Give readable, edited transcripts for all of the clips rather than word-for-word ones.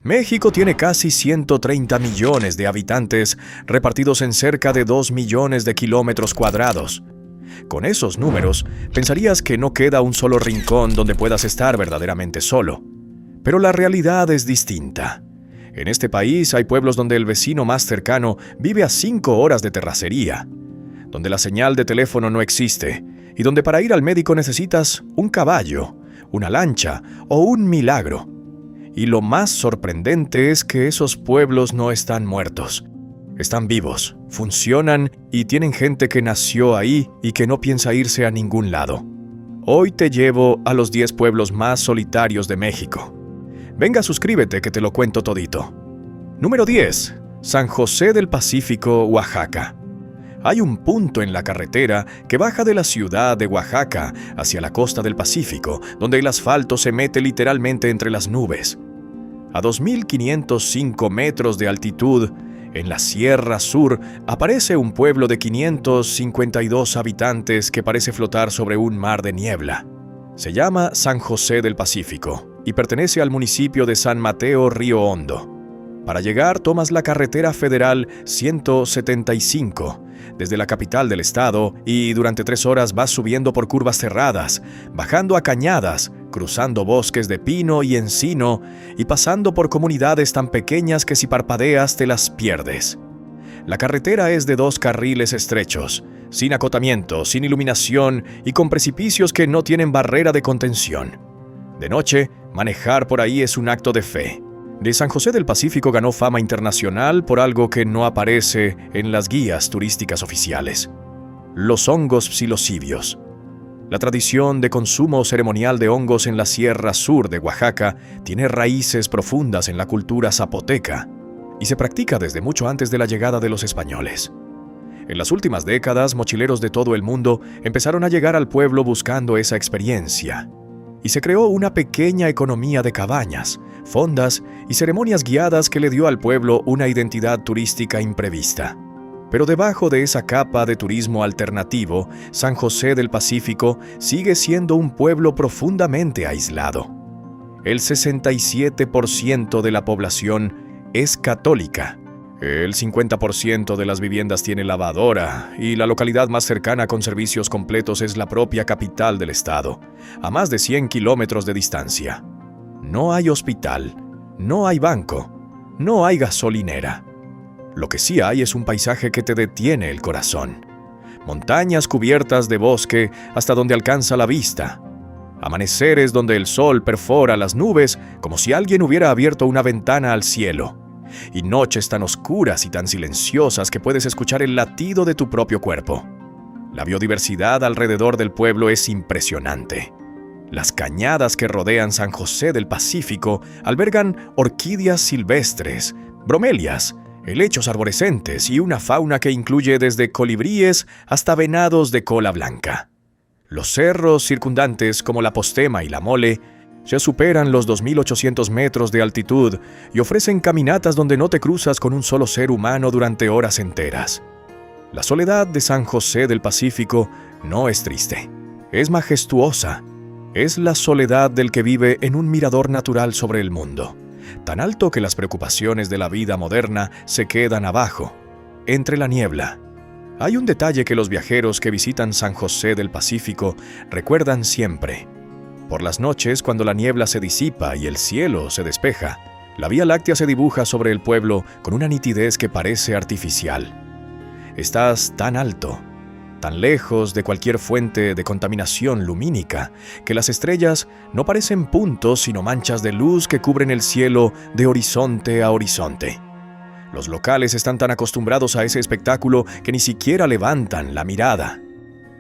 México tiene casi 130 millones de habitantes repartidos en cerca de 2 millones de kilómetros cuadrados. Con esos números, pensarías que no queda un solo rincón donde puedas estar verdaderamente solo. Pero la realidad es distinta. En este país hay pueblos donde el vecino más cercano vive a 5 horas de terracería, donde la señal de teléfono no existe y donde para ir al médico necesitas un caballo, una lancha o un milagro. Y lo más sorprendente es que esos pueblos no están muertos. Están vivos, funcionan y tienen gente que nació ahí y que no piensa irse a ningún lado. Hoy te llevo a los 10 pueblos más solitarios de México. Venga, suscríbete que te lo cuento todito. Número 10. San José del Pacífico, Oaxaca. Hay un punto en la carretera que baja de la ciudad de Oaxaca hacia la costa del Pacífico, donde el asfalto se mete literalmente entre las nubes. A 2.505 metros de altitud, en la Sierra Sur, aparece un pueblo de 552 habitantes que parece flotar sobre un mar de niebla. Se llama San José del Pacífico y pertenece al municipio de San Mateo Río Hondo. Para llegar tomas la carretera federal 175 desde la capital del estado y durante 3 horas vas subiendo por curvas cerradas, bajando a cañadas, cruzando bosques de pino y encino y pasando por comunidades tan pequeñas que si parpadeas te las pierdes. La carretera es de 2 carriles estrechos, sin acotamiento, sin iluminación y con precipicios que no tienen barrera de contención. De noche, manejar por ahí es un acto de fe. De San José del Pacífico ganó fama internacional por algo que no aparece en las guías turísticas oficiales: los hongos psilocibios. La tradición de consumo ceremonial de hongos en la Sierra Sur de Oaxaca tiene raíces profundas en la cultura zapoteca y se practica desde mucho antes de la llegada de los españoles. En las últimas décadas, mochileros de todo el mundo empezaron a llegar al pueblo buscando esa experiencia, y se creó una pequeña economía de cabañas, fondas y ceremonias guiadas que le dio al pueblo una identidad turística imprevista. Pero debajo de esa capa de turismo alternativo, San José del Pacífico sigue siendo un pueblo profundamente aislado. El 67% de la población es católica. El 50% de las viviendas tiene lavadora y la localidad más cercana con servicios completos es la propia capital del estado, a más de 100 kilómetros de distancia. No hay hospital, no hay banco, no hay gasolinera. Lo que sí hay es un paisaje que te detiene el corazón. Montañas cubiertas de bosque hasta donde alcanza la vista. Amaneceres donde el sol perfora las nubes como si alguien hubiera abierto una ventana al cielo. Y noches tan oscuras y tan silenciosas que puedes escuchar el latido de tu propio cuerpo. La biodiversidad alrededor del pueblo es impresionante. Las cañadas que rodean San José del Pacífico albergan orquídeas silvestres, bromelias, helechos arborescentes y una fauna que incluye desde colibríes hasta venados de cola blanca. Los cerros circundantes como la Postema y la Mole ya superan los 2.800 metros de altitud y ofrecen caminatas donde no te cruzas con un solo ser humano durante horas enteras. La soledad de San José del Pacífico no es triste, es majestuosa. Es la soledad del que vive en un mirador natural sobre el mundo, tan alto que las preocupaciones de la vida moderna se quedan abajo, entre la niebla. Hay un detalle que los viajeros que visitan San José del Pacífico recuerdan siempre. Por las noches, cuando la niebla se disipa y el cielo se despeja, la Vía Láctea se dibuja sobre el pueblo con una nitidez que parece artificial. Estás tan alto, tan lejos de cualquier fuente de contaminación lumínica, que las estrellas no parecen puntos sino manchas de luz que cubren el cielo de horizonte a horizonte. Los locales están tan acostumbrados a ese espectáculo que ni siquiera levantan la mirada.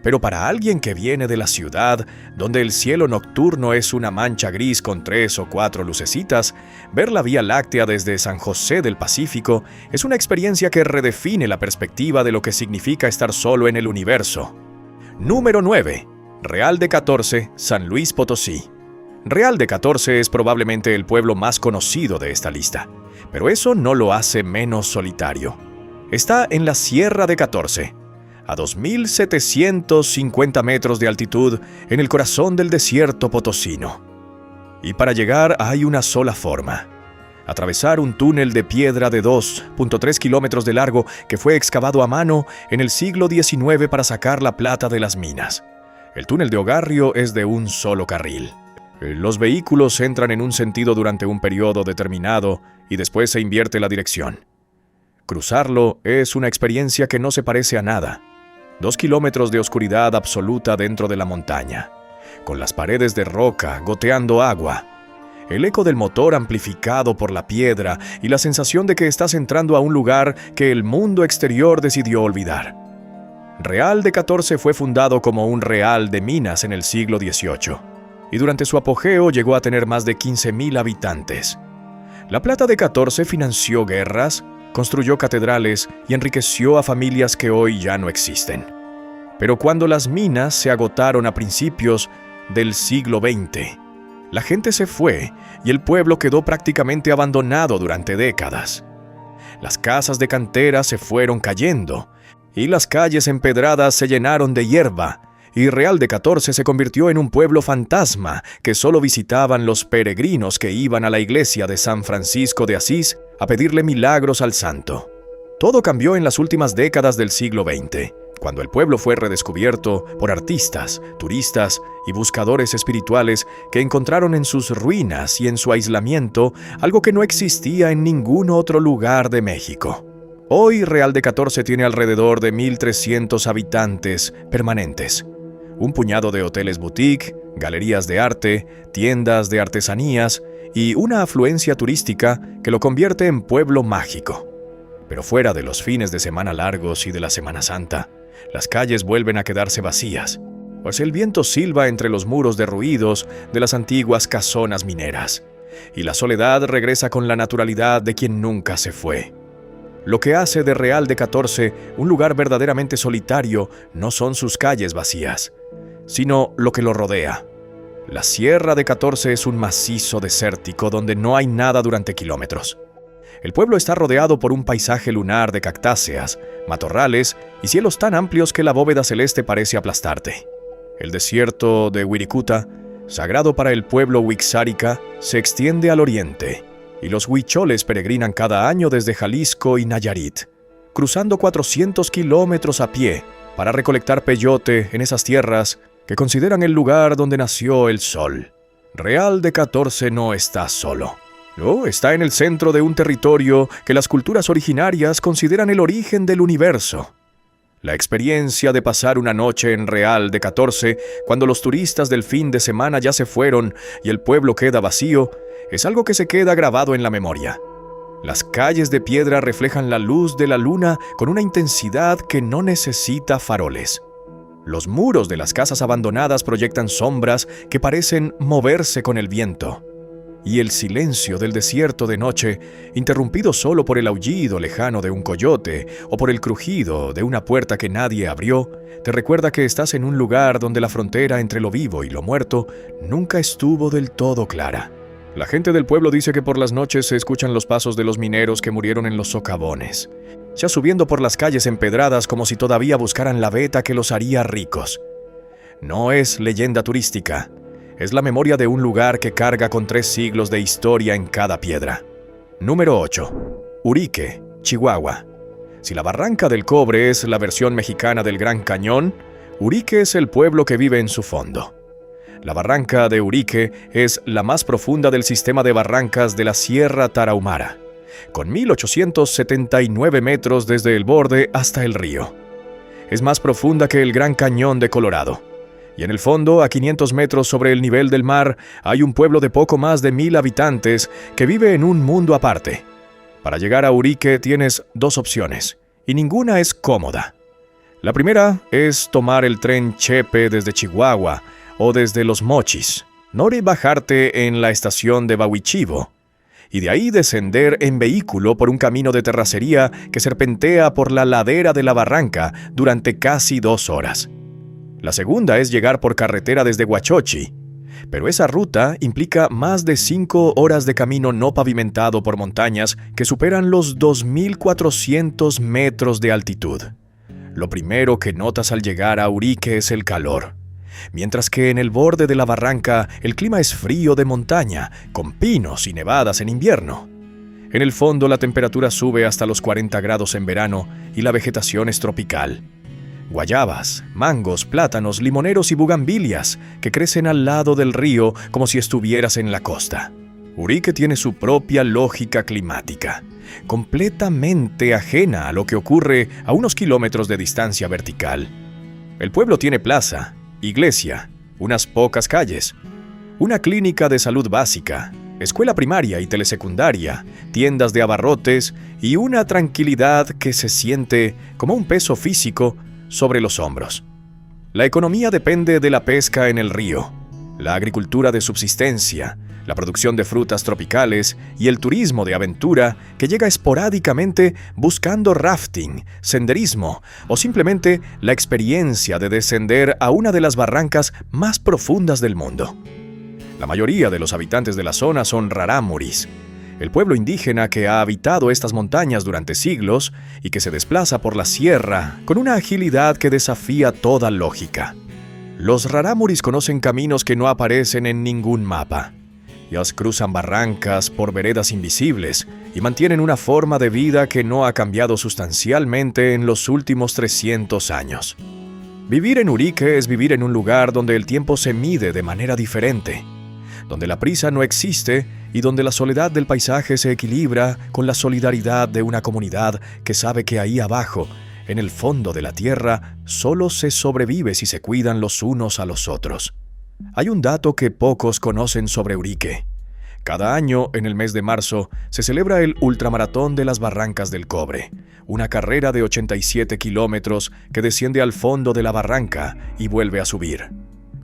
Pero para alguien que viene de la ciudad, donde el cielo nocturno es una mancha gris con 3 o 4 lucecitas, ver la Vía Láctea desde San José del Pacífico es una experiencia que redefine la perspectiva de lo que significa estar solo en el universo. Número 9. Real de 14, San Luis Potosí. Real de 14 es probablemente el pueblo más conocido de esta lista, pero eso no lo hace menos solitario. Está en la Sierra de 14, a 2.750 metros de altitud en el corazón del desierto potosino. Y para llegar hay una sola forma: atravesar un túnel de piedra de 2.3 kilómetros de largo que fue excavado a mano en el siglo XIX para sacar la plata de las minas. El túnel de Ogarrio es de un solo carril. Los vehículos entran en un sentido durante un periodo determinado y después se invierte la dirección. Cruzarlo es una experiencia que no se parece a nada. 2 kilómetros de oscuridad absoluta dentro de la montaña, con las paredes de roca goteando agua, el eco del motor amplificado por la piedra y la sensación de que estás entrando a un lugar que el mundo exterior decidió olvidar. Real de 14 fue fundado como un real de minas en el siglo XVIII, y durante su apogeo llegó a tener más de 15,000 habitantes. La plata de 14 financió guerras, construyó catedrales y enriqueció a familias que hoy ya no existen. Pero cuando las minas se agotaron a principios del siglo XX, la gente se fue y el pueblo quedó prácticamente abandonado durante décadas. Las casas de cantera se fueron cayendo y las calles empedradas se llenaron de hierba, y Real de 14 se convirtió en un pueblo fantasma que solo visitaban los peregrinos que iban a la iglesia de San Francisco de Asís a pedirle milagros al santo. Todo cambió en las últimas décadas del siglo XX, cuando el pueblo fue redescubierto por artistas, turistas y buscadores espirituales que encontraron en sus ruinas y en su aislamiento algo que no existía en ningún otro lugar de México. Hoy Real de 14 tiene alrededor de 1,300 habitantes permanentes, un puñado de hoteles boutique, galerías de arte, tiendas de artesanías y una afluencia turística que lo convierte en pueblo mágico. Pero fuera de los fines de semana largos y de la Semana Santa, las calles vuelven a quedarse vacías, pues el viento silba entre los muros derruidos de las antiguas casonas mineras, y la soledad regresa con la naturalidad de quien nunca se fue. Lo que hace de Real de 14 un lugar verdaderamente solitario no son sus calles vacías, sino lo que lo rodea. La Sierra de 14 es un macizo desértico donde no hay nada durante kilómetros. El pueblo está rodeado por un paisaje lunar de cactáceas, matorrales y cielos tan amplios que la bóveda celeste parece aplastarte. El desierto de Wirikuta, sagrado para el pueblo Wixárika, se extiende al oriente, y los huicholes peregrinan cada año desde Jalisco y Nayarit, cruzando 400 kilómetros a pie para recolectar peyote en esas tierras que consideran el lugar donde nació el sol. Real de 14 no está solo. No, está en el centro de un territorio que las culturas originarias consideran el origen del universo. La experiencia de pasar una noche en Real de 14, cuando los turistas del fin de semana ya se fueron y el pueblo queda vacío, es algo que se queda grabado en la memoria. Las calles de piedra reflejan la luz de la luna con una intensidad que no necesita faroles. Los muros de las casas abandonadas proyectan sombras que parecen moverse con el viento. Y el silencio del desierto de noche, interrumpido solo por el aullido lejano de un coyote o por el crujido de una puerta que nadie abrió, te recuerda que estás en un lugar donde la frontera entre lo vivo y lo muerto nunca estuvo del todo clara. La gente del pueblo dice que por las noches se escuchan los pasos de los mineros que murieron en los socavones, ya subiendo por las calles empedradas como si todavía buscaran la veta que los haría ricos. No es leyenda turística. Es la memoria de un lugar que carga con 3 siglos de historia en cada piedra. Número 8. Urique, Chihuahua. Si la Barranca del Cobre es la versión mexicana del Gran Cañón, Urique es el pueblo que vive en su fondo. La barranca de Urique es la más profunda del sistema de barrancas de la Sierra Tarahumara, con 1,879 metros desde el borde hasta el río. Es más profunda que el Gran Cañón de Colorado. Y en el fondo, a 500 metros sobre el nivel del mar, hay un pueblo de poco más de 1,000 habitantes que vive en un mundo aparte. Para llegar a Urique tienes 2 opciones, y ninguna es cómoda. La primera es tomar el tren Chepe desde Chihuahua o desde Los Mochis, y bajarte en la estación de Bahuichivo, y de ahí descender en vehículo por un camino de terracería que serpentea por la ladera de la barranca durante casi 2 horas. La segunda es llegar por carretera desde Huachochi, pero esa ruta implica más de 5 horas de camino no pavimentado por montañas que superan los 2,400 metros de altitud. Lo primero que notas al llegar a Urique es el calor, mientras que en el borde de la barranca el clima es frío de montaña, con pinos y nevadas en invierno. En el fondo la temperatura sube hasta los 40 grados en verano y la vegetación es tropical. Guayabas, mangos, plátanos, limoneros y bugambilias que crecen al lado del río como si estuvieras en la costa. Urique tiene su propia lógica climática, completamente ajena a lo que ocurre a unos kilómetros de distancia vertical. El pueblo tiene plaza, iglesia, unas pocas calles, una clínica de salud básica, escuela primaria y telesecundaria, tiendas de abarrotes y una tranquilidad que se siente como un peso físico sobre los hombros. La economía depende de la pesca en el río, la agricultura de subsistencia, la producción de frutas tropicales y el turismo de aventura que llega esporádicamente buscando rafting, senderismo o simplemente la experiencia de descender a una de las barrancas más profundas del mundo. La mayoría de los habitantes de la zona son rarámuris, el pueblo indígena que ha habitado estas montañas durante siglos y que se desplaza por la sierra con una agilidad que desafía toda lógica. Los rarámuris conocen caminos que no aparecen en ningún mapa. Ellos cruzan barrancas por veredas invisibles y mantienen una forma de vida que no ha cambiado sustancialmente en los últimos 300 años. Vivir en Urique es vivir en un lugar donde el tiempo se mide de manera diferente, donde la prisa no existe y donde la soledad del paisaje se equilibra con la solidaridad de una comunidad que sabe que ahí abajo, en el fondo de la tierra, solo se sobrevive si se cuidan los unos a los otros. Hay un dato que pocos conocen sobre Urique. Cada año, en el mes de marzo, se celebra el Ultramaratón de las Barrancas del Cobre, una carrera de 87 kilómetros que desciende al fondo de la barranca y vuelve a subir.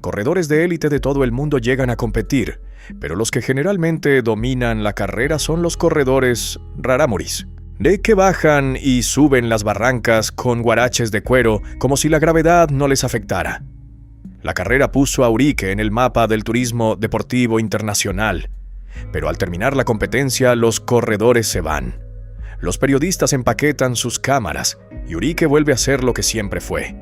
Corredores de élite de todo el mundo llegan a competir, pero los que generalmente dominan la carrera son los corredores rarámuris, de que bajan y suben las barrancas con guaraches de cuero como si la gravedad no les afectara. La carrera puso a Urique en el mapa del turismo deportivo internacional, pero al terminar la competencia los corredores se van. Los periodistas empaquetan sus cámaras y Urique vuelve a ser lo que siempre fue,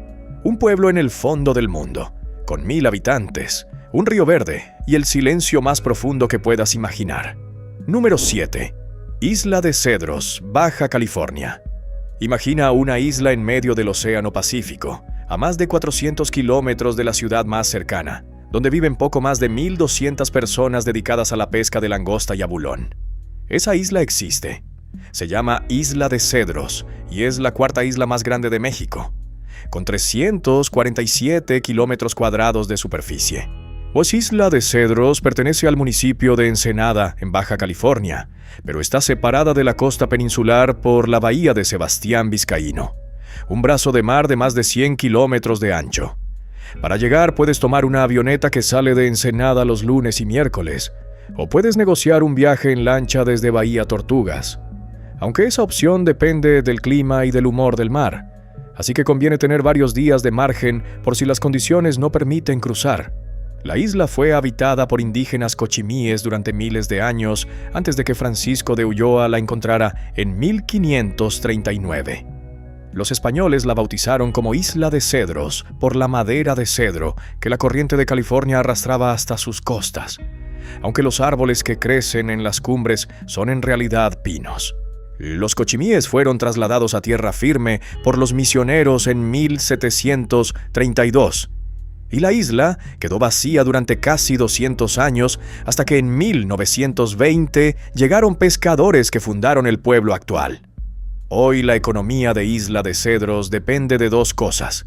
un pueblo en el fondo del mundo, con 1000 habitantes, un río verde y el silencio más profundo que puedas imaginar. Número 7. Isla de Cedros, Baja California. Imagina una isla en medio del Océano Pacífico, a más de 400 kilómetros de la ciudad más cercana, donde viven poco más de 1,200 personas dedicadas a la pesca de langosta y abulón. Esa isla existe. Se llama Isla de Cedros y es la 4ª isla más grande de México, con 347 kilómetros cuadrados de superficie. Pues Isla de Cedros pertenece al municipio de Ensenada, en Baja California, pero está separada de la costa peninsular por la bahía de Sebastián Vizcaíno, un brazo de mar de más de 100 kilómetros de ancho. Para llegar puedes tomar una avioneta que sale de Ensenada los lunes y miércoles, o puedes negociar un viaje en lancha desde Bahía Tortugas, aunque esa opción depende del clima y del humor del mar, así que conviene tener varios días de margen por si las condiciones no permiten cruzar. La isla fue habitada por indígenas cochimíes durante miles de años antes de que Francisco de Ulloa la encontrara en 1539. Los españoles la bautizaron como Isla de Cedros por la madera de cedro que la corriente de California arrastraba hasta sus costas, aunque los árboles que crecen en las cumbres son en realidad pinos. Los cochimíes fueron trasladados a tierra firme por los misioneros en 1732, y la isla quedó vacía durante casi 200 años hasta que en 1920 llegaron pescadores que fundaron el pueblo actual. Hoy la economía de Isla de Cedros depende de 2 cosas: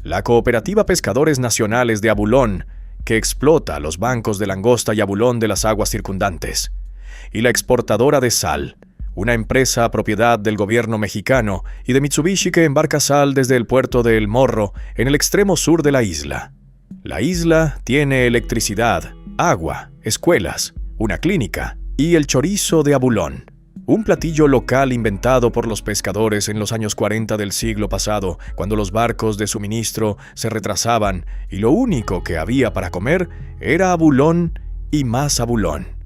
la Cooperativa Pescadores Nacionales de Abulón, que explota los bancos de langosta y abulón de las aguas circundantes, y la exportadora de sal, una empresa propiedad del gobierno mexicano y de Mitsubishi que embarca sal desde el puerto de El Morro, en el extremo sur de la isla. La isla tiene electricidad, agua, escuelas, una clínica y el chorizo de abulón, un platillo local inventado por los pescadores en los años 40 del siglo pasado, cuando los barcos de suministro se retrasaban y lo único que había para comer era abulón y más abulón.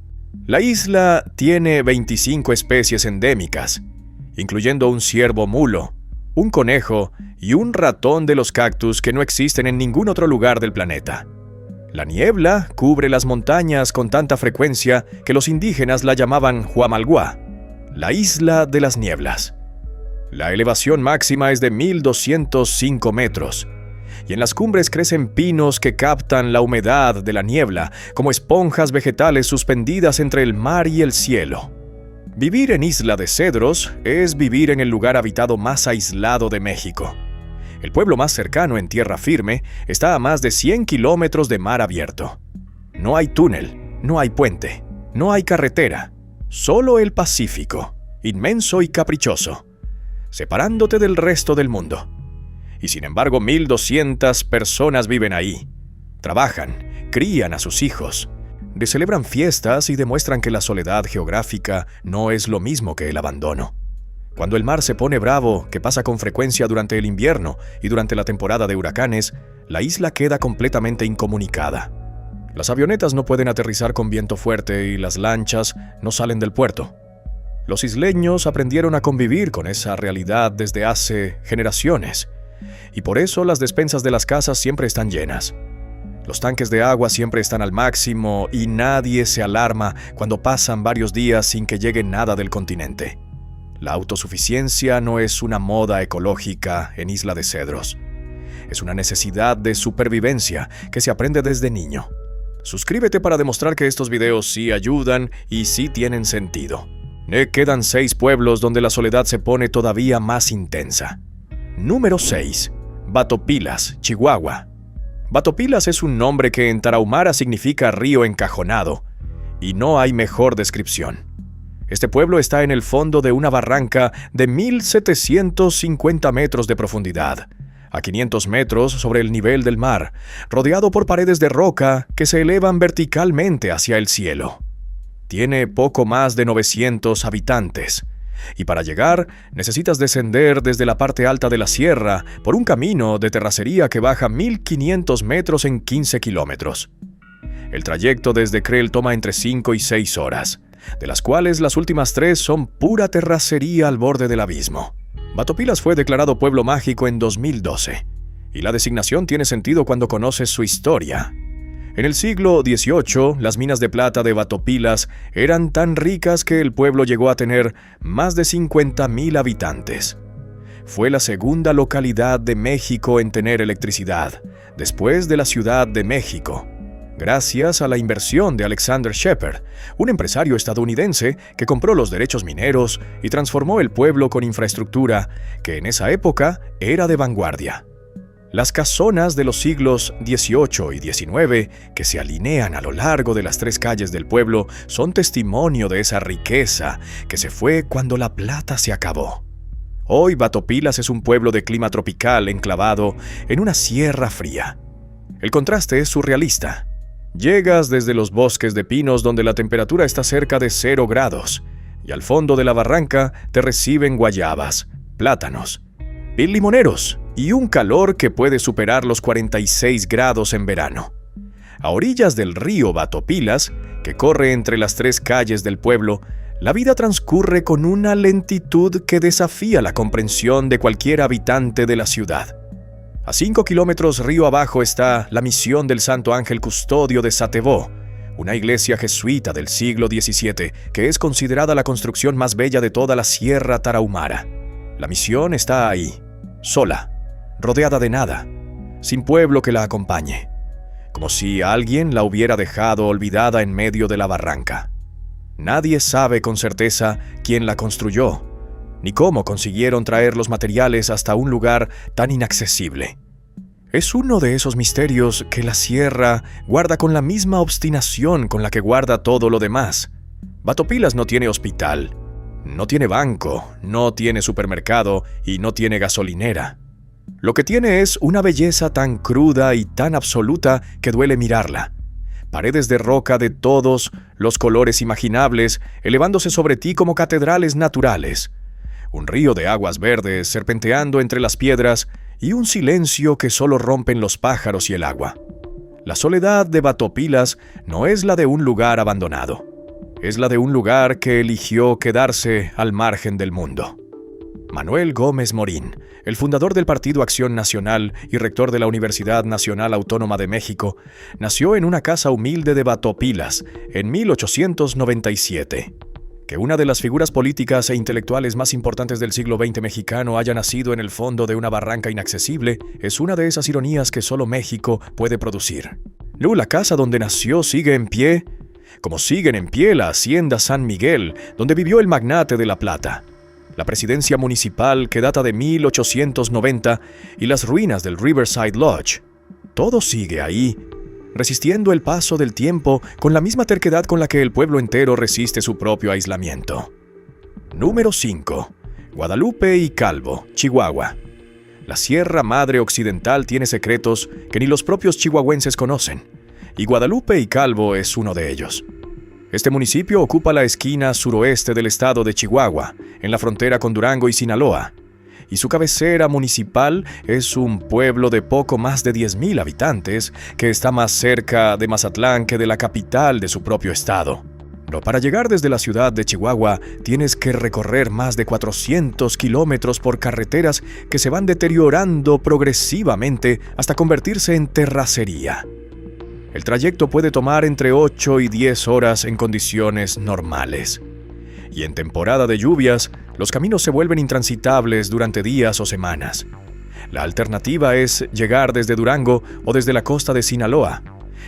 La isla tiene 25 especies endémicas, incluyendo un ciervo mulo, un conejo y un ratón de los cactus que no existen en ningún otro lugar del planeta. La niebla cubre las montañas con tanta frecuencia que los indígenas la llamaban Huamalguá. la Isla de las Nieblas. La elevación máxima es de 1.205 metros, y en las cumbres crecen pinos que captan la humedad de la niebla como esponjas vegetales suspendidas entre el mar y el cielo. Vivir en Isla de Cedros es vivir en el lugar habitado más aislado de México. El pueblo más cercano en tierra firme está a más de 100 kilómetros de mar abierto. No hay túnel, no hay puente, no hay carretera, solo el Pacífico, inmenso y caprichoso, separándote del resto del mundo. Y sin embargo, 1.200 personas viven ahí. Trabajan, crían a sus hijos, celebran fiestas y demuestran que la soledad geográfica no es lo mismo que el abandono. Cuando el mar se pone bravo, que pasa con frecuencia durante el invierno y durante la temporada de huracanes, la isla queda completamente incomunicada. Las avionetas no pueden aterrizar con viento fuerte y las lanchas no salen del puerto. Los isleños aprendieron a convivir con esa realidad desde hace generaciones, y por eso las despensas de las casas siempre están llenas. Los tanques de agua siempre están al máximo y nadie se alarma cuando pasan varios días sin que llegue nada del continente. La autosuficiencia no es una moda ecológica en Isla de Cedros. Es una necesidad de supervivencia que se aprende desde niño. Suscríbete para demostrar que estos videos sí ayudan y sí tienen sentido. Quedan 6 pueblos donde la soledad se pone todavía más intensa. Número 6. Batopilas, Chihuahua. Batopilas es un nombre que en tarahumara significa río encajonado, y no hay mejor descripción. Este pueblo está en el fondo de una barranca de 1.750 metros de profundidad, a 500 metros sobre el nivel del mar, rodeado por paredes de roca que se elevan verticalmente hacia el cielo. Tiene poco más de 900 habitantes, y para llegar necesitas descender desde la parte alta de la sierra por un camino de terracería que baja 1.500 metros en 15 kilómetros. El trayecto desde Creel toma entre 5 y 6 horas, de las cuales las últimas 3 son pura terracería al borde del abismo. Batopilas fue declarado pueblo mágico en 2012, y la designación tiene sentido cuando conoces su historia. En el siglo XVIII, las minas de plata de Batopilas eran tan ricas que el pueblo llegó a tener más de 50,000 habitantes. Fue la segunda localidad de México en tener electricidad, después de la Ciudad de México, gracias a la inversión de Alexander Shepard, un empresario estadounidense que compró los derechos mineros y transformó el pueblo con infraestructura que en esa época era de vanguardia. Las casonas de los siglos XVIII y XIX, que se alinean a lo largo de las 3 calles del pueblo, son testimonio de esa riqueza que se fue cuando la plata se acabó. Hoy Batopilas es un pueblo de clima tropical enclavado en una sierra fría. El contraste es surrealista. Llegas desde los bosques de pinos donde la temperatura está cerca de 0 grados, y al fondo de la barranca te reciben guayabas, plátanos, limoneros y un calor que puede superar los 46 grados en verano. A orillas del río Batopilas, que corre entre las 3 calles del pueblo, la vida transcurre con una lentitud que desafía la comprensión de cualquier habitante de la ciudad. A 5 kilómetros río abajo está la misión del Santo Ángel Custodio de Satebó, una iglesia jesuita del siglo XVII que es considerada la construcción más bella de toda la Sierra Tarahumara. La misión está ahí, sola, rodeada de nada, sin pueblo que la acompañe, como si alguien la hubiera dejado olvidada en medio de la barranca. Nadie sabe con certeza quién la construyó, ni cómo consiguieron traer los materiales hasta un lugar tan inaccesible. Es uno de esos misterios que la sierra guarda con la misma obstinación con la que guarda todo lo demás. Batopilas no tiene hospital, no tiene banco, no tiene supermercado y no tiene gasolinera. Lo que tiene es una belleza tan cruda y tan absoluta que duele mirarla. Paredes de roca de todos los colores imaginables, elevándose sobre ti como catedrales naturales. Un río de aguas verdes serpenteando entre las piedras y un silencio que solo rompen los pájaros y el agua. La soledad de Batopilas no es la de un lugar abandonado. Es la de un lugar que eligió quedarse al margen del mundo. Manuel Gómez Morín, el fundador del Partido Acción Nacional y rector de la Universidad Nacional Autónoma de México, nació en una casa humilde de Batopilas en 1897. Que una de las figuras políticas e intelectuales más importantes del siglo XX mexicano haya nacido en el fondo de una barranca inaccesible es una de esas ironías que solo México puede producir. La casa donde nació sigue en pie, como siguen en pie la Hacienda San Miguel, donde vivió el magnate de la plata, la presidencia municipal que data de 1890 y las ruinas del Riverside Lodge. Todo sigue ahí, resistiendo el paso del tiempo con la misma terquedad con la que el pueblo entero resiste su propio aislamiento. Número 5. Guadalupe y Calvo, Chihuahua. La Sierra Madre Occidental tiene secretos que ni los propios chihuahuenses conocen, y Guadalupe y Calvo es uno de ellos. Este municipio ocupa la esquina suroeste del estado de Chihuahua, en la frontera con Durango y Sinaloa, y su cabecera municipal es un pueblo de poco más de 10,000 habitantes que está más cerca de Mazatlán que de la capital de su propio estado. Pero para llegar desde la ciudad de Chihuahua tienes que recorrer más de 400 kilómetros por carreteras que se van deteriorando progresivamente hasta convertirse en terracería. El trayecto puede tomar entre 8 y 10 horas en condiciones normales. Y en temporada de lluvias, los caminos se vuelven intransitables durante días o semanas. La alternativa es llegar desde Durango o desde la costa de Sinaloa,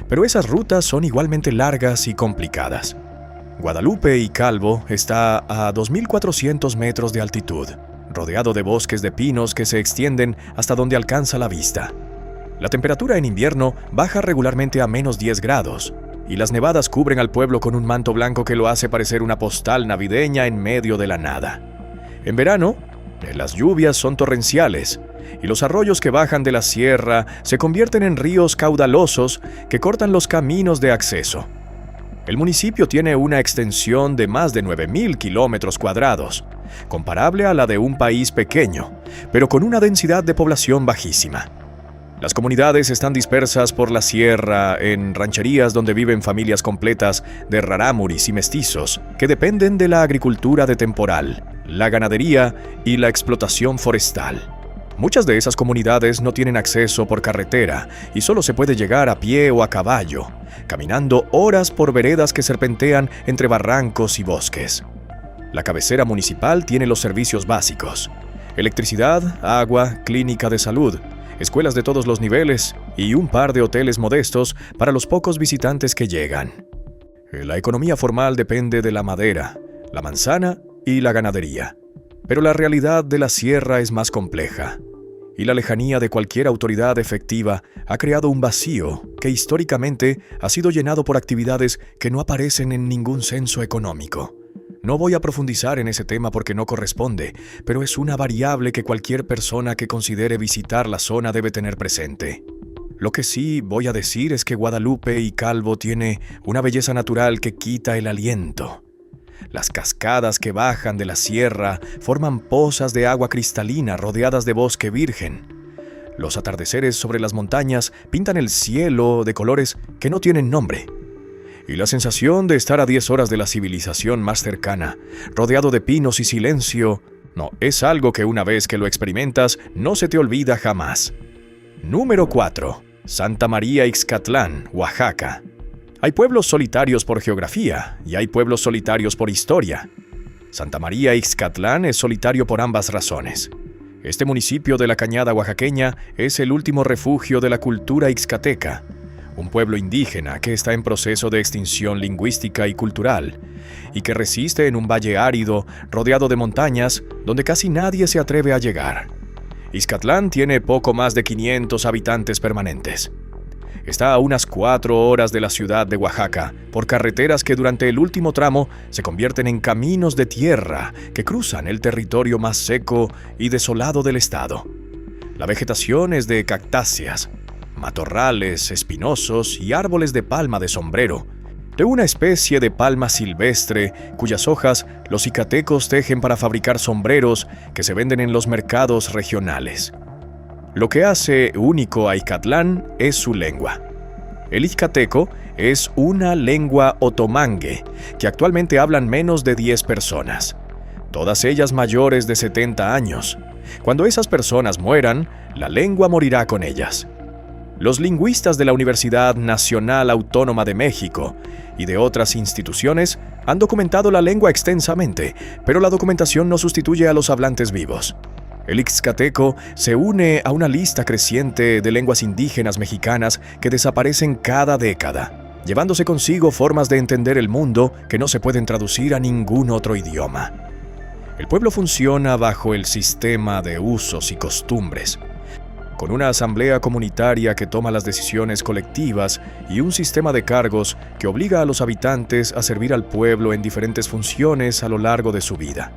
pero esas rutas son igualmente largas y complicadas. Guadalupe y Calvo está a 2,400 metros de altitud, rodeado de bosques de pinos que se extienden hasta donde alcanza la vista. La temperatura en invierno baja regularmente a menos 10 grados, y las nevadas cubren al pueblo con un manto blanco que lo hace parecer una postal navideña en medio de la nada. En verano, las lluvias son torrenciales, y los arroyos que bajan de la sierra se convierten en ríos caudalosos que cortan los caminos de acceso. El municipio tiene una extensión de más de 9,000 kilómetros cuadrados, comparable a la de un país pequeño, pero con una densidad de población bajísima. Las comunidades están dispersas por la sierra en rancherías donde viven familias completas de rarámuris y mestizos que dependen de la agricultura de temporal, la ganadería y la explotación forestal. Muchas de esas comunidades no tienen acceso por carretera y solo se puede llegar a pie o a caballo, caminando horas por veredas que serpentean entre barrancos y bosques. La cabecera municipal tiene los servicios básicos: electricidad, agua, clínica de salud, escuelas de todos los niveles y un par de hoteles modestos para los pocos visitantes que llegan. La economía formal depende de la madera, la manzana y la ganadería. Pero la realidad de la sierra es más compleja, y la lejanía de cualquier autoridad efectiva ha creado un vacío que históricamente ha sido llenado por actividades que no aparecen en ningún censo económico. No voy a profundizar en ese tema porque no corresponde, pero es una variable que cualquier persona que considere visitar la zona debe tener presente. Lo que sí voy a decir es que Guadalupe y Calvo tiene una belleza natural que quita el aliento. Las cascadas que bajan de la sierra forman pozas de agua cristalina rodeadas de bosque virgen. Los atardeceres sobre las montañas pintan el cielo de colores que no tienen nombre. Y la sensación de estar a 10 horas de la civilización más cercana, rodeado de pinos y silencio, no, es algo que una vez que lo experimentas no se te olvida jamás. Número 4. Santa María Ixcatlán, Oaxaca. Hay pueblos solitarios por geografía y hay pueblos solitarios por historia. Santa María Ixcatlán es solitario por ambas razones. Este municipio de la Cañada oaxaqueña es el último refugio de la cultura ixcateca, un pueblo indígena que está en proceso de extinción lingüística y cultural, y que resiste en un valle árido rodeado de montañas donde casi nadie se atreve a llegar. Ixcatlán tiene poco más de 500 habitantes permanentes. Está a unas 4 horas de la ciudad de Oaxaca, por carreteras que durante el último tramo se convierten en caminos de tierra que cruzan el territorio más seco y desolado del estado. La vegetación es de cactáceas, matorrales espinosos y árboles de palma de sombrero, de una especie de palma silvestre cuyas hojas los ixcatecos tejen para fabricar sombreros que se venden en los mercados regionales. Lo que hace único a Ixcatlán es su lengua. El ixcateco es una lengua otomangue que actualmente hablan menos de 10 personas, todas ellas mayores de 70 años. Cuando esas personas mueran, la lengua morirá con ellas. Los lingüistas de la Universidad Nacional Autónoma de México y de otras instituciones Han documentado la lengua extensamente, pero la documentación no sustituye a los hablantes vivos. El ixcateco se une a una lista creciente de lenguas indígenas mexicanas que desaparecen cada década, llevándose consigo formas de entender el mundo que no se pueden traducir a ningún otro idioma. El pueblo funciona bajo el sistema de usos y costumbres, con una asamblea comunitaria que toma las decisiones colectivas y un sistema de cargos que obliga a los habitantes a servir al pueblo en diferentes funciones a lo largo de su vida.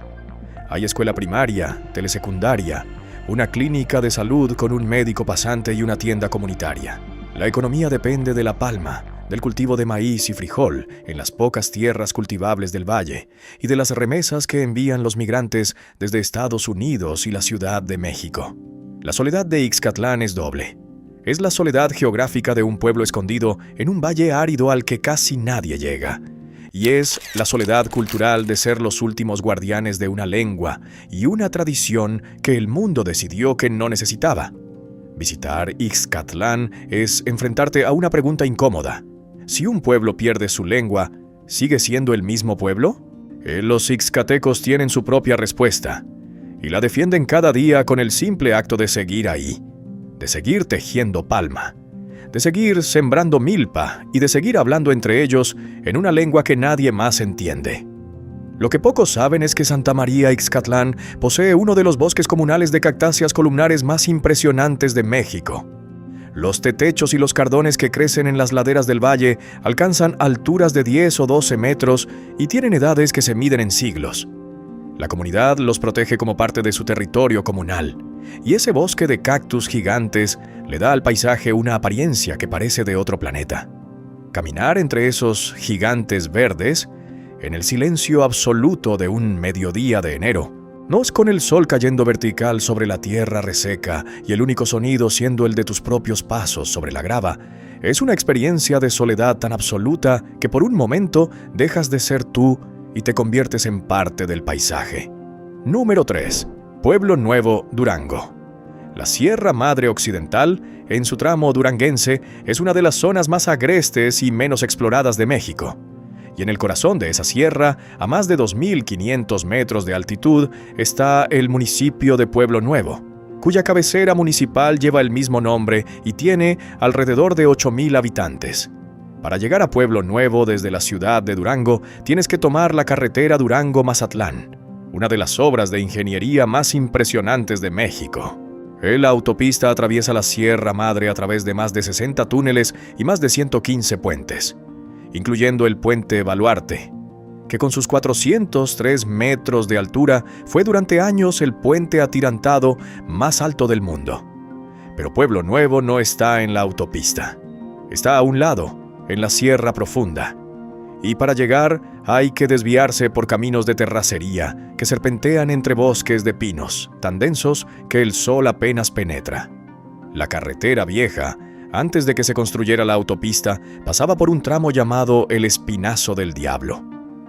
Hay escuela primaria, telesecundaria, una clínica de salud con un médico pasante y una tienda comunitaria. La economía depende de la palma, del cultivo de maíz y frijol en las pocas tierras cultivables del valle y de las remesas que envían los migrantes desde Estados Unidos y la Ciudad de México. La soledad de Ixcatlán es doble. Es la soledad geográfica de un pueblo escondido en un valle árido al que casi nadie llega. Y es la soledad cultural de ser los últimos guardianes de una lengua y una tradición que el mundo decidió que no necesitaba. Visitar Ixcatlán es enfrentarte a una pregunta incómoda. Si un pueblo pierde su lengua, ¿sigue siendo el mismo pueblo? Los ixcatecos tienen su propia respuesta, y la defienden cada día con el simple acto de seguir ahí, de seguir tejiendo palma, de seguir sembrando milpa y de seguir hablando entre ellos en una lengua que nadie más entiende. Lo que pocos saben es que Santa María Ixcatlán posee uno de los bosques comunales de cactáceas columnares más impresionantes de México. Los tetechos y los cardones que crecen en las laderas del valle alcanzan alturas de 10 o 12 metros y tienen edades que se miden en siglos. La comunidad los protege como parte de su territorio comunal, y ese bosque de cactus gigantes le da al paisaje una apariencia que parece de otro planeta. Caminar entre esos gigantes verdes, en el silencio absoluto de un mediodía de enero, no es con el sol cayendo vertical sobre la tierra reseca y el único sonido siendo el de tus propios pasos sobre la grava, es una experiencia de soledad tan absoluta que por un momento dejas de ser tú y te conviertes en parte del paisaje. Número 3. Pueblo Nuevo, Durango. La Sierra Madre Occidental, en su tramo duranguense, es una de las zonas más agrestes y menos exploradas de México. Y en el corazón de esa sierra, a más de 2.500 metros de altitud, está el municipio de Pueblo Nuevo, cuya cabecera municipal lleva el mismo nombre y tiene alrededor de 8,000 habitantes. Para llegar a Pueblo Nuevo desde la ciudad de Durango, tienes que tomar la carretera Durango-Mazatlán, una de las obras de ingeniería más impresionantes de México. La autopista atraviesa la Sierra Madre a través de más de 60 túneles y más de 115 puentes, incluyendo el puente Baluarte, que con sus 403 metros de altura fue durante años el puente atirantado más alto del mundo. Pero Pueblo Nuevo no está en la autopista. Está a un lado, en la Sierra Profunda. Y para llegar hay que desviarse por caminos de terracería que serpentean entre bosques de pinos, tan densos que el sol apenas penetra. La carretera vieja, antes de que se construyera la autopista, pasaba por un tramo llamado el Espinazo del Diablo.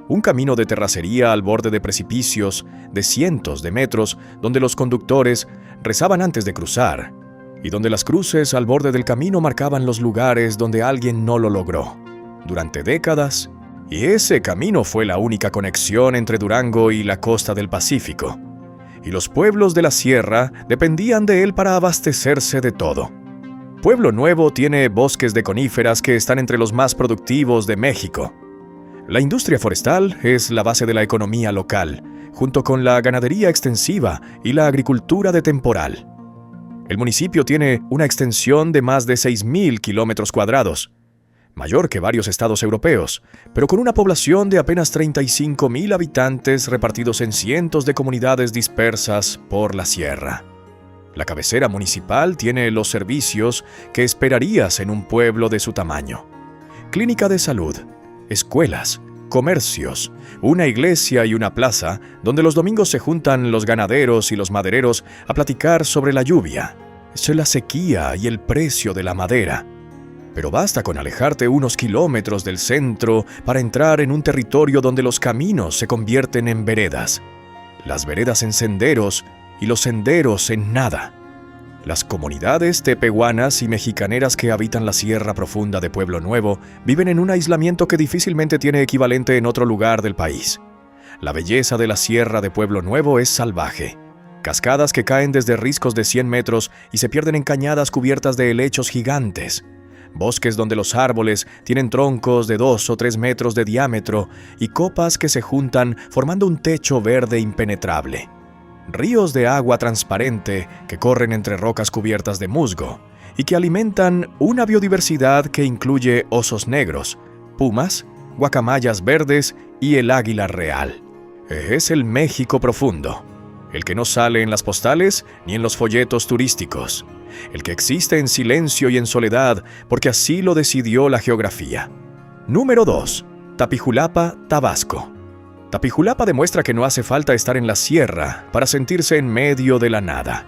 Un camino de terracería al borde de precipicios de cientos de metros donde los conductores rezaban antes de cruzar y donde las cruces al borde del camino marcaban los lugares donde alguien no lo logró durante décadas, y ese camino fue la única conexión entre Durango y la costa del Pacífico, y los pueblos de la sierra dependían de él para abastecerse de todo. Pueblo Nuevo tiene bosques de coníferas que están entre los más productivos de México. La industria forestal es la base de la economía local, junto con la ganadería extensiva y la agricultura de temporal. El municipio tiene una extensión de más de 6,000 kilómetros cuadrados, mayor que varios estados europeos, pero con una población de apenas 35,000 habitantes repartidos en cientos de comunidades dispersas por la sierra. La cabecera municipal tiene los servicios que esperarías en un pueblo de su tamaño: clínica de salud, escuelas, comercios, una iglesia y una plaza donde los domingos se juntan los ganaderos y los madereros a platicar sobre la lluvia, la sequía y el precio de la madera. Pero basta con alejarte unos kilómetros del centro para entrar en un territorio donde los caminos se convierten en veredas, las veredas en senderos y los senderos en nada. Las comunidades tepehuanas y mexicaneras que habitan la Sierra Profunda de Pueblo Nuevo viven en un aislamiento que difícilmente tiene equivalente en otro lugar del país. La belleza de la Sierra de Pueblo Nuevo es salvaje. Cascadas que caen desde riscos de 100 metros y se pierden en cañadas cubiertas de helechos gigantes. Bosques donde los árboles tienen troncos de 2 o 3 metros de diámetro y copas que se juntan formando un techo verde impenetrable. Ríos de agua transparente que corren entre rocas cubiertas de musgo y que alimentan una biodiversidad que incluye osos negros, pumas, guacamayas verdes y el águila real. Es el México profundo, el que no sale en las postales ni en los folletos turísticos, el que existe en silencio y en soledad porque así lo decidió la geografía. Número 2. Tapijulapa, Tabasco. Tapijulapa demuestra que no hace falta estar en la sierra para sentirse en medio de la nada.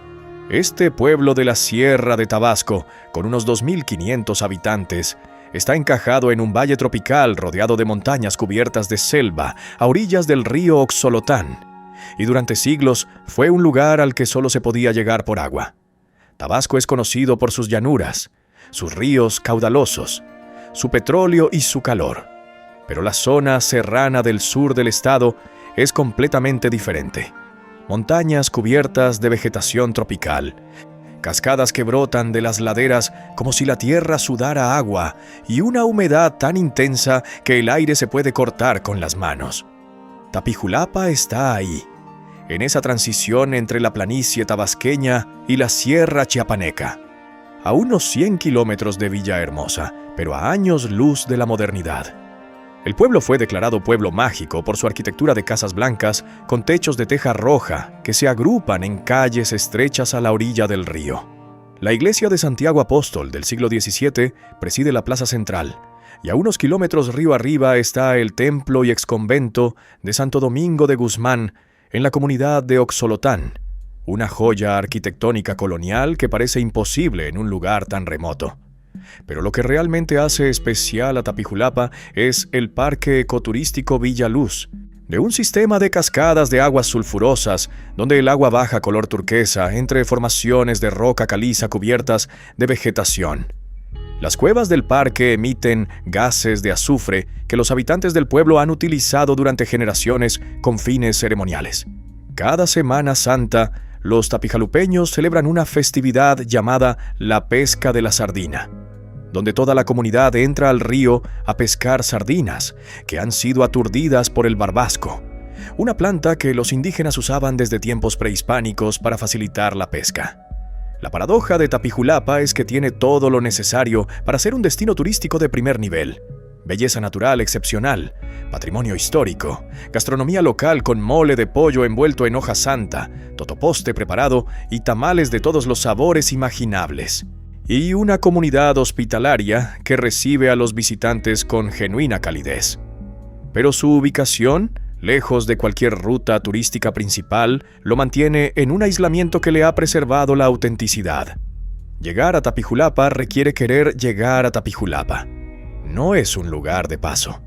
Este pueblo de la Sierra de Tabasco, con unos 2.500 habitantes, está encajado en un valle tropical rodeado de montañas cubiertas de selva a orillas del río Oxolotán, y durante siglos fue un lugar al que solo se podía llegar por agua. Tabasco es conocido por sus llanuras, sus ríos caudalosos, su petróleo y su calor. Pero la zona serrana del sur del estado es completamente diferente. Montañas cubiertas de vegetación tropical, cascadas que brotan de las laderas como si la tierra sudara agua y una humedad tan intensa que el aire se puede cortar con las manos. Tapijulapa está ahí, en esa transición entre la planicie tabasqueña y la sierra chiapaneca, a unos 100 kilómetros de Villahermosa, pero a años luz de la modernidad. El pueblo fue declarado pueblo mágico por su arquitectura de casas blancas con techos de teja roja que se agrupan en calles estrechas a la orilla del río. La iglesia de Santiago Apóstol del siglo XVII preside la plaza central, y a unos kilómetros río arriba está el templo y exconvento de Santo Domingo de Guzmán en la comunidad de Oxolotán, una joya arquitectónica colonial que parece imposible en un lugar tan remoto. Pero lo que realmente hace especial a Tapijulapa es el Parque Ecoturístico Villa Luz, de un sistema de cascadas de aguas sulfurosas, donde el agua baja color turquesa entre formaciones de roca caliza cubiertas de vegetación. Las cuevas del parque emiten gases de azufre que los habitantes del pueblo han utilizado durante generaciones con fines ceremoniales. Cada Semana Santa, los tapijalupeños celebran una festividad llamada la Pesca de la Sardina, donde toda la comunidad entra al río a pescar sardinas que han sido aturdidas por el barbasco, una planta que los indígenas usaban desde tiempos prehispánicos para facilitar la pesca. La paradoja de Tapijulapa es que tiene todo lo necesario para ser un destino turístico de primer nivel: belleza natural excepcional, patrimonio histórico, gastronomía local con mole de pollo envuelto en hoja santa, totoposte preparado y tamales de todos los sabores imaginables, y una comunidad hospitalaria que recibe a los visitantes con genuina calidez. Pero su ubicación, lejos de cualquier ruta turística principal, lo mantiene en un aislamiento que le ha preservado la autenticidad. Llegar a Tapijulapa requiere querer llegar a Tapijulapa. No es un lugar de paso.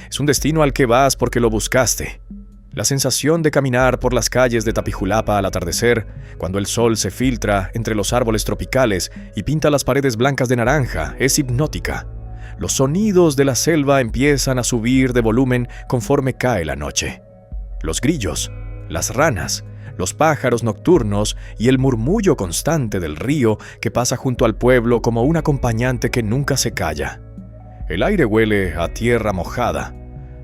Es un destino al que vas porque lo buscaste. La sensación de caminar por las calles de Tapijulapa al atardecer, cuando el sol se filtra entre los árboles tropicales y pinta las paredes blancas de naranja, es hipnótica. Los sonidos de la selva empiezan a subir de volumen conforme cae la noche. Los grillos, las ranas, los pájaros nocturnos y el murmullo constante del río que pasa junto al pueblo como un acompañante que nunca se calla. El aire huele a tierra mojada,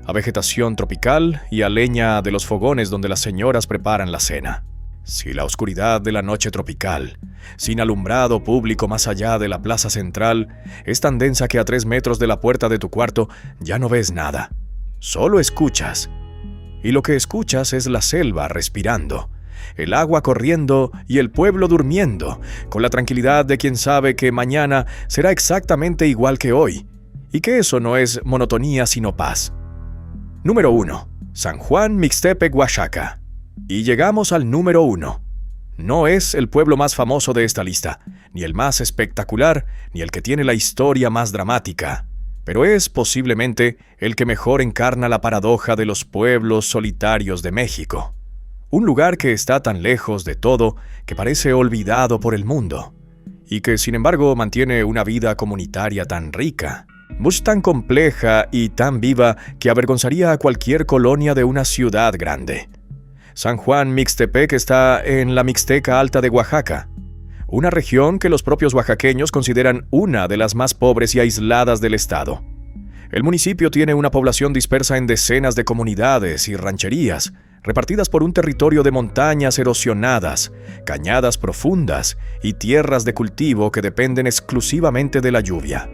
a vegetación tropical y a leña de los fogones donde las señoras preparan la cena. Si la oscuridad de la noche tropical, sin alumbrado público más allá de la plaza central, es tan densa que a 3 metros de la puerta de tu cuarto ya no ves nada, solo escuchas. Y lo que escuchas es la selva respirando, el agua corriendo y el pueblo durmiendo, con la tranquilidad de quien sabe que mañana será exactamente igual que hoy, y que eso no es monotonía sino paz. Número 1. San Juan Mixtepec, Oaxaca. Y llegamos al número 1. No es el pueblo más famoso de esta lista, ni el más espectacular, ni el que tiene la historia más dramática, pero es posiblemente el que mejor encarna la paradoja de los pueblos solitarios de México. Un lugar que está tan lejos de todo que parece olvidado por el mundo, y que sin embargo mantiene una vida comunitaria tan rica. Much tan compleja y tan viva que avergonzaría a cualquier colonia de una ciudad grande. San Juan Mixtepec está en la Mixteca Alta de Oaxaca, una región que los propios oaxaqueños consideran una de las más pobres y aisladas del estado. El municipio tiene una población dispersa en decenas de comunidades y rancherías, repartidas por un territorio de montañas erosionadas, cañadas profundas y tierras de cultivo que dependen exclusivamente de la lluvia.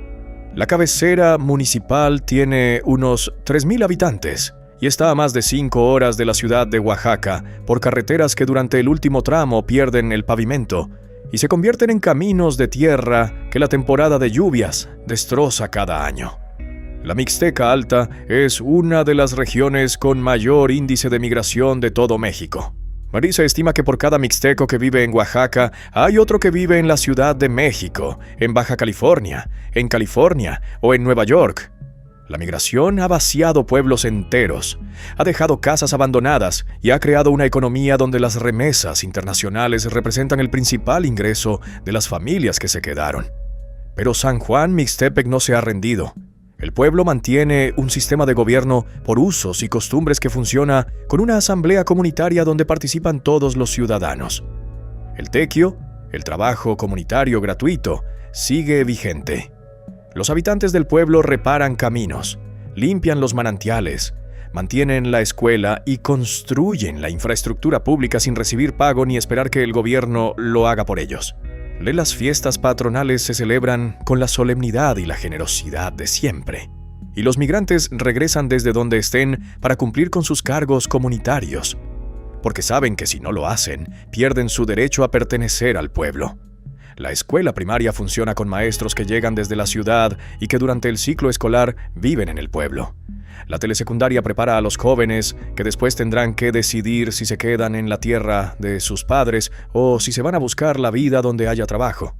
La cabecera municipal tiene unos 3,000 habitantes y está a más de 5 horas de la ciudad de Oaxaca por carreteras que durante el último tramo pierden el pavimento y se convierten en caminos de tierra que la temporada de lluvias destroza cada año. La Mixteca Alta es una de las regiones con mayor índice de migración de todo México. Marisa estima que por cada mixteco que vive en Oaxaca, hay otro que vive en la Ciudad de México, en Baja California o en Nueva York. La migración ha vaciado pueblos enteros, ha dejado casas abandonadas y ha creado una economía donde las remesas internacionales representan el principal ingreso de las familias que se quedaron. Pero San Juan Mixtepec no se ha rendido. El pueblo mantiene un sistema de gobierno por usos y costumbres que funciona con una asamblea comunitaria donde participan todos los ciudadanos. El tequio, el trabajo comunitario gratuito, sigue vigente. Los habitantes del pueblo reparan caminos, limpian los manantiales, mantienen la escuela y construyen la infraestructura pública sin recibir pago ni esperar que el gobierno lo haga por ellos. Las fiestas patronales se celebran con la solemnidad y la generosidad de siempre, y los migrantes regresan desde donde estén para cumplir con sus cargos comunitarios, porque saben que si no lo hacen, pierden su derecho a pertenecer al pueblo. La escuela primaria funciona con maestros que llegan desde la ciudad y que durante el ciclo escolar viven en el pueblo. La telesecundaria prepara a los jóvenes que después tendrán que decidir si se quedan en la tierra de sus padres o si se van a buscar la vida donde haya trabajo.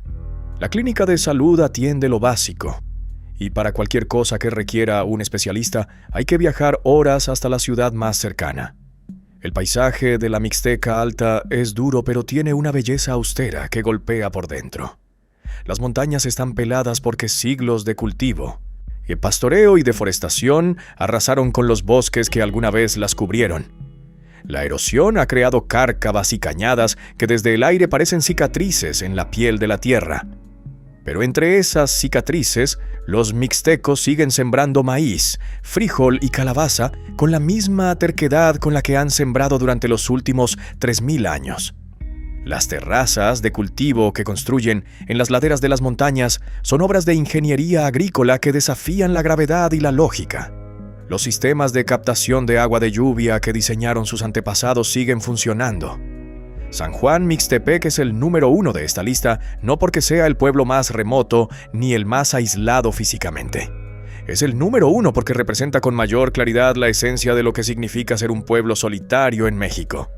La clínica de salud atiende lo básico, y para cualquier cosa que requiera un especialista hay que viajar horas hasta la ciudad más cercana. El paisaje de la Mixteca Alta es duro, pero tiene una belleza austera que golpea por dentro. Las montañas están peladas porque siglos de cultivo, y pastoreo y deforestación arrasaron con los bosques que alguna vez las cubrieron. La erosión ha creado cárcavas y cañadas que desde el aire parecen cicatrices en la piel de la tierra. Pero entre esas cicatrices, los mixtecos siguen sembrando maíz, frijol y calabaza con la misma terquedad con la que han sembrado durante los últimos 3,000 años. Las terrazas de cultivo que construyen en las laderas de las montañas son obras de ingeniería agrícola que desafían la gravedad y la lógica. Los sistemas de captación de agua de lluvia que diseñaron sus antepasados siguen funcionando. San Juan Mixtepec es el número 1 de esta lista, no porque sea el pueblo más remoto ni el más aislado físicamente. Es el número 1 porque representa con mayor claridad la esencia de lo que significa ser un pueblo solitario en México.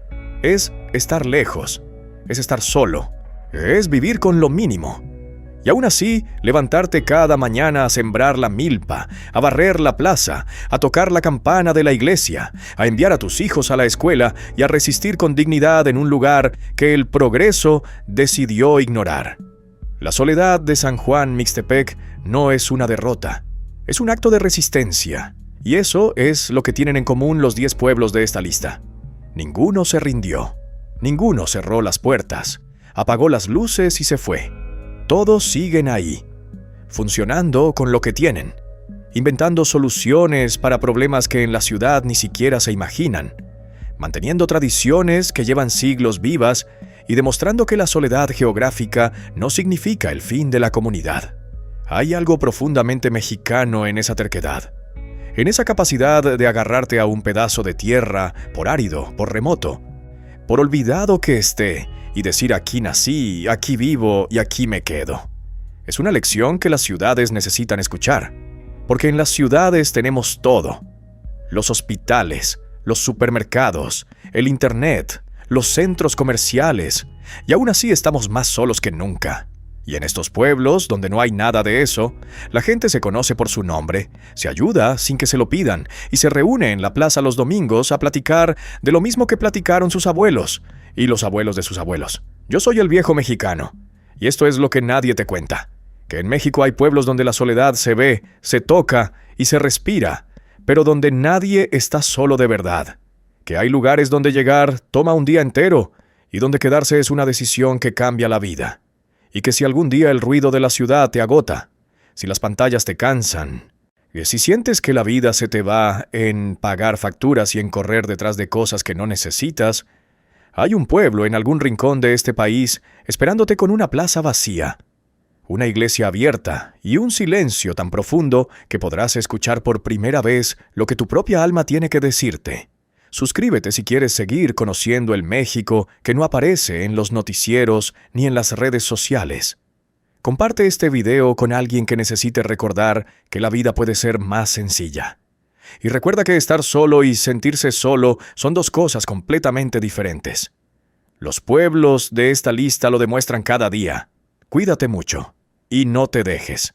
Es estar lejos, es estar solo, es vivir con lo mínimo. Y aún así, levantarte cada mañana a sembrar la milpa, a barrer la plaza, a tocar la campana de la iglesia, a enviar a tus hijos a la escuela y a resistir con dignidad en un lugar que el progreso decidió ignorar. La soledad de San Juan Mixtepec no es una derrota, es un acto de resistencia. Y eso es lo que tienen en común los 10 pueblos de esta lista. Ninguno se rindió, ninguno cerró las puertas, apagó las luces y se fue. Todos siguen ahí, funcionando con lo que tienen, inventando soluciones para problemas que en la ciudad ni siquiera se imaginan, manteniendo tradiciones que llevan siglos vivas y demostrando que la soledad geográfica no significa el fin de la comunidad. Hay algo profundamente mexicano en esa terquedad, en esa capacidad de agarrarte a un pedazo de tierra, por árido, por remoto, por olvidado que esté, y decir aquí nací, aquí vivo y aquí me quedo. Es una lección que las ciudades necesitan escuchar, porque en las ciudades tenemos todo: los hospitales, los supermercados, el internet, los centros comerciales, y aún así estamos más solos que nunca. Y en estos pueblos, donde no hay nada de eso, la gente se conoce por su nombre, se ayuda sin que se lo pidan, y se reúne en la plaza los domingos a platicar de lo mismo que platicaron sus abuelos, y los abuelos de sus abuelos. Yo soy el viejo mexicano, Y esto es lo que nadie te cuenta, que en México hay pueblos donde la soledad se ve, se toca y se respira, pero donde nadie está solo de verdad, que hay lugares donde llegar toma un día entero y donde quedarse es una decisión que cambia la vida, y que si algún día el ruido de la ciudad te agota, si las pantallas te cansan, que si sientes que la vida se te va en pagar facturas y en correr detrás de cosas que no necesitas, hay un pueblo en algún rincón de este país esperándote con una plaza vacía, una iglesia abierta y un silencio tan profundo que podrás escuchar por primera vez lo que tu propia alma tiene que decirte. Suscríbete si quieres seguir conociendo el México que no aparece en los noticieros ni en las redes sociales. Comparte este video con alguien que necesite recordar que la vida puede ser más sencilla. Y recuerda que estar solo y sentirse solo son dos cosas completamente diferentes. Los pueblos de esta lista lo demuestran cada día. Cuídate mucho y no te dejes.